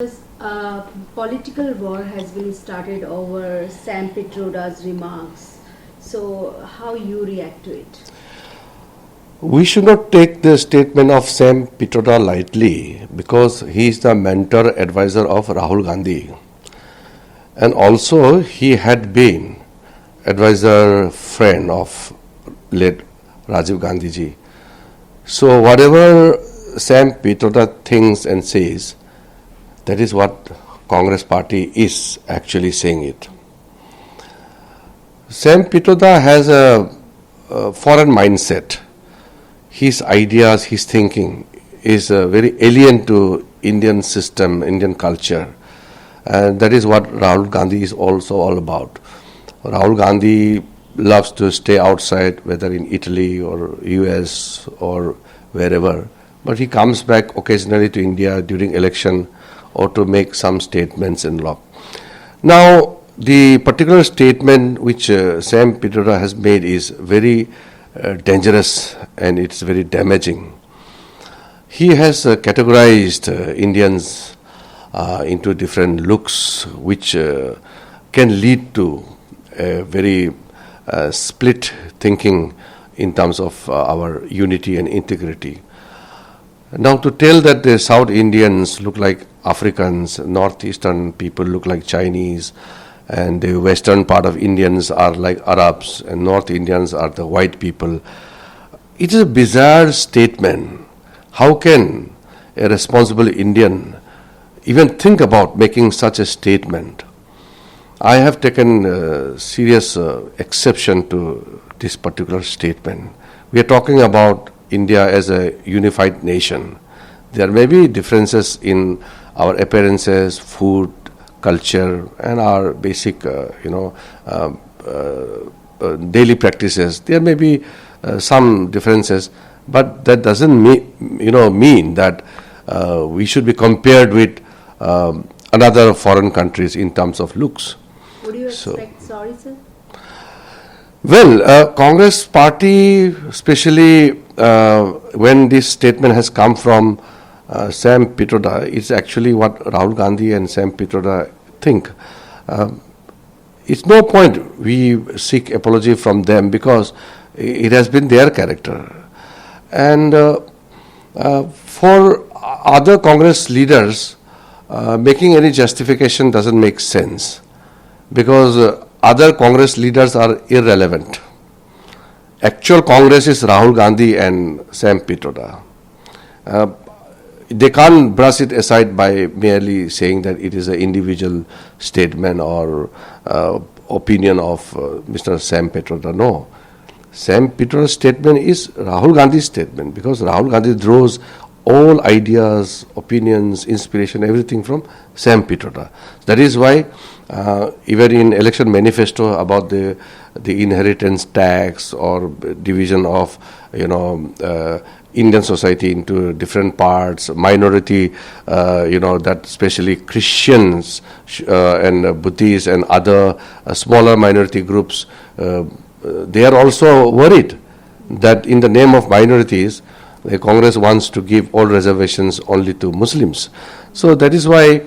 A political war has been started over Sam Pitroda's remarks. So, how you react to it? We should not take the statement of Sam Pitroda lightly because he is the mentor advisor of Rahul Gandhi. And also he had been advisor friend of late Rajiv Gandhi ji. So whatever Sam Pitroda thinks and says, that is what Congress party is actually saying it. Sam Pitroda has a foreign mindset. His ideas, his thinking is very alien to Indian system, Indian culture. And that is what Rahul Gandhi is also all about. Rahul Gandhi loves to stay outside, whether in Italy or US or wherever. But he comes back occasionally to India during election or to make some statements in law. Now, the particular statement which Sam Pitroda has made is very dangerous and it's very damaging. He has categorized Indians into different looks which can lead to a very split thinking in terms of our unity and integrity. Now to tell that the South Indians look like Africans, Northeastern people look like Chinese, and the western part of Indians are like Arabs, and North Indians are the white people. It is a bizarre statement. How can a responsible Indian even think about making such a statement? I have taken serious exception to this particular statement. We are talking about India as a unified nation. There may be differences in our appearances, food, culture, and our basic, daily practices. There may be some differences, but that doesn't mean that we should be compared with another foreign countries in terms of looks. Would you expect, sorry sir? Well, Congress party, especially when this statement has come from Sam Pitroda, it's actually what Rahul Gandhi and Sam Pitroda think. It's no point we seek apology from them because it has been their character. And for other Congress leaders, making any justification doesn't make sense because other Congress leaders are irrelevant. Actual Congress is Rahul Gandhi and Sam Pitroda. They can't brush it aside by merely saying that it is an individual statement or opinion of Mr. Sam Pitroda. No. Sam Pitroda's statement is Rahul Gandhi's statement because Rahul Gandhi draws all ideas, opinions, inspiration, everything from Sam Pitroda. That is why even in election manifesto about the inheritance tax or division of Indian society into different parts, minority, that especially Christians and Buddhists and other smaller minority groups, they are also worried that in the name of minorities, the Congress wants to give all reservations only to Muslims. So that is why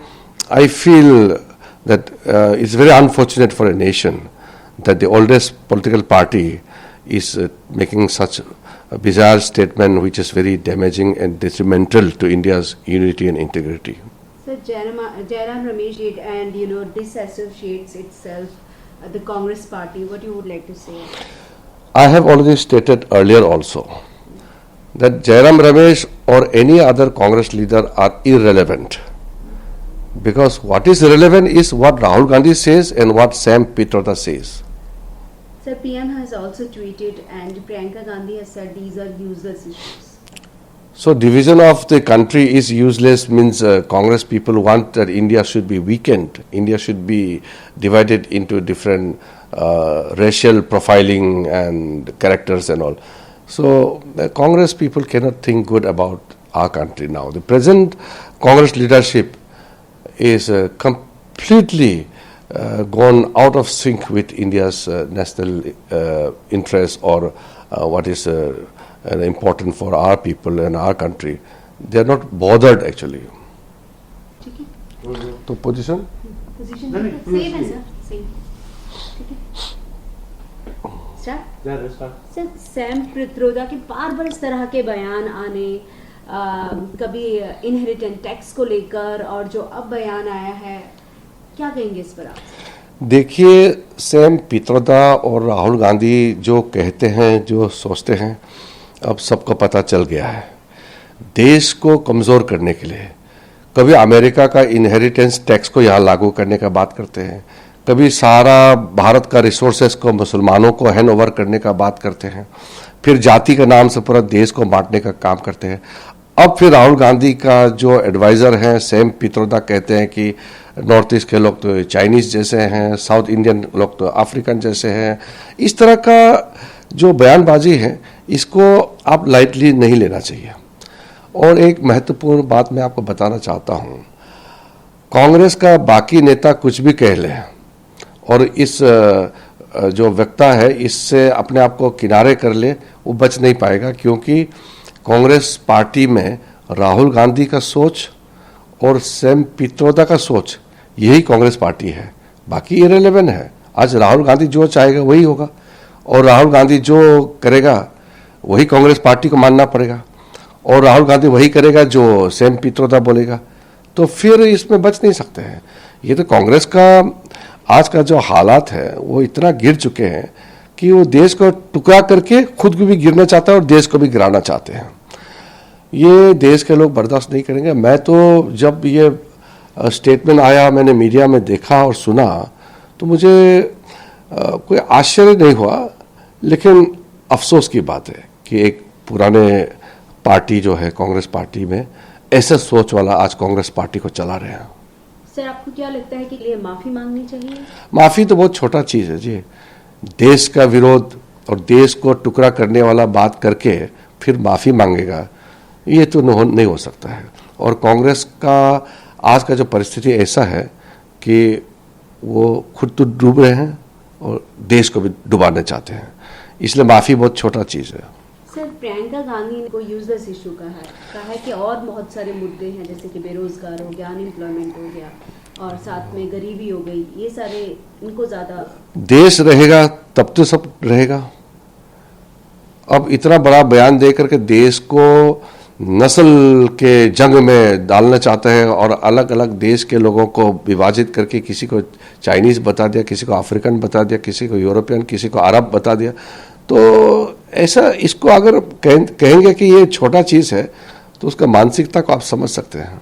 I feel that it's very unfortunate for a nation that the oldest political party is making such a bizarre statement which is very damaging and detrimental to India's unity and integrity. So Jairam Ramesh did and disassociates itself the Congress party. What you would like to say? I have already stated earlier also that Jairam Ramesh or any other Congress leader are irrelevant. Because what is relevant is what Rahul Gandhi says and what Sam Pitroda says. Sir, PM has also tweeted and Priyanka Gandhi has said these are useless issues. So division of the country is useless means Congress people want that India should be weakened. India should be divided into different racial profiling and characters and all. So the Congress people cannot think good about our country now. The present Congress leadership is completely gone out of sync with India's national interest or what is important for our people and our country. They are not bothered actually. तो position position नहीं, same है sir, same. ठीक है, start. Sir, Sam Pitroda के बार बार इस तरह के बयान आने, कभी इनहेरिटेंट टैक्स को लेकर, और जो अब बयान आया है, क्या कहेंगे इस पर आप? देखिए, सैम पित्रोदा और राहुल गांधी जो कहते हैं, जो सोचते हैं, अब सबको पता चल गया है। देश को कमज़ोर करने के लिए कभी अमेरिका का इनहेरिटेंस टैक्स को यहाँ लागू करने का बात करते हैं, कभी सारा भारत का रिसोर्सेस को मुसलमानों को हैंड ओवर करने का बात करते हैं, फिर जाति के नाम से पूरा देश को बांटने का काम करते हैं। अब फिर राहुल गांधी का जो एडवाइज़र हैं सैम पित्रोदा कहते हैं कि नॉर्थ ईस्ट के लोग तो चाइनीज़ जैसे हैं, साउथ इंडियन लोग तो अफ्रीकन जैसे हैं। इस तरह का जो बयानबाजी है, इसको आप लाइटली नहीं लेना चाहिए। और एक महत्वपूर्ण बात मैं आपको बताना चाहता हूँ, कांग्रेस का बाकी नेता कुछ भी कह लें और इस जो वक्ता है इससे अपने आप को किनारे कर ले, वो बच नहीं पाएगा, क्योंकि कांग्रेस पार्टी में राहुल गांधी का सोच और सैम पित्रोदा का सोच, यही कांग्रेस पार्टी है। बाकी इरेलेवेंट है। आज राहुल गांधी जो चाहेगा वही होगा, और राहुल गांधी जो करेगा वही कांग्रेस पार्टी को मानना पड़ेगा, और राहुल गांधी वही करेगा जो सैम पित्रोदा बोलेगा। तो फिर इसमें बच नहीं सकते हैं। ये तो कांग्रेस का आज का जो हालात है वो इतना गिर चुके हैं कि वो देश को टुकड़ा करके खुद को भी गिरना चाहता है और देश को भी गिराना चाहते हैं। ये देश के लोग बर्दाश्त नहीं करेंगे। मैं तो जब ये स्टेटमेंट आया, मैंने मीडिया में देखा और सुना, तो मुझे कोई आश्चर्य नहीं हुआ, लेकिन अफसोस की बात है कि एक पुराने पार्टी जो है कांग्रेस पार्टी में ऐसा सोच वाला आज कांग्रेस पार्टी को चला रहे हैं। सर, आपको क्या लगता है कि लिए माफी मांगनी चाहिए? माफी तो बहुत छोटा चीज है जी। देश का विरोध और देश को टुकड़ा करने वाला बात करके फिर माफी मांगेगा, ये तो नहीं हो सकता है। और कांग्रेस का आज का जो परिस्थिति ऐसा है कि वो खुद तो डूब रहे हैं और देश को भी डुबाना चाहते हैं, इसलिए माफी बहुत छोटा चीज है। सर, प्रियंका गांधी को यूजलेस इशू कहा है कि और बहुत सारे मुद्दे हैं, जैसे कि बेरोजगार हो गया, अनएम्प्लॉयमेंट हो गया, और साथ में गरीबी हो गई, ये सारे इनको ज्यादा। देश रहेगा तब तो सब रहेगा। अब इतना बड़ा बयान दे करके देश को नस्ल के जंग में डालना चाहते हैं और अलग अलग देश के लोगों को विभाजित करके किसी को चाइनीज बता दिया, किसी को अफ्रीकन बता दिया, किसी को यूरोपियन, किसी को अरब बता दिया। तो ऐसा इसको अगर कहेंगे कि ये छोटा चीज़ है, तो उसका मानसिकता को आप समझ सकते हैं।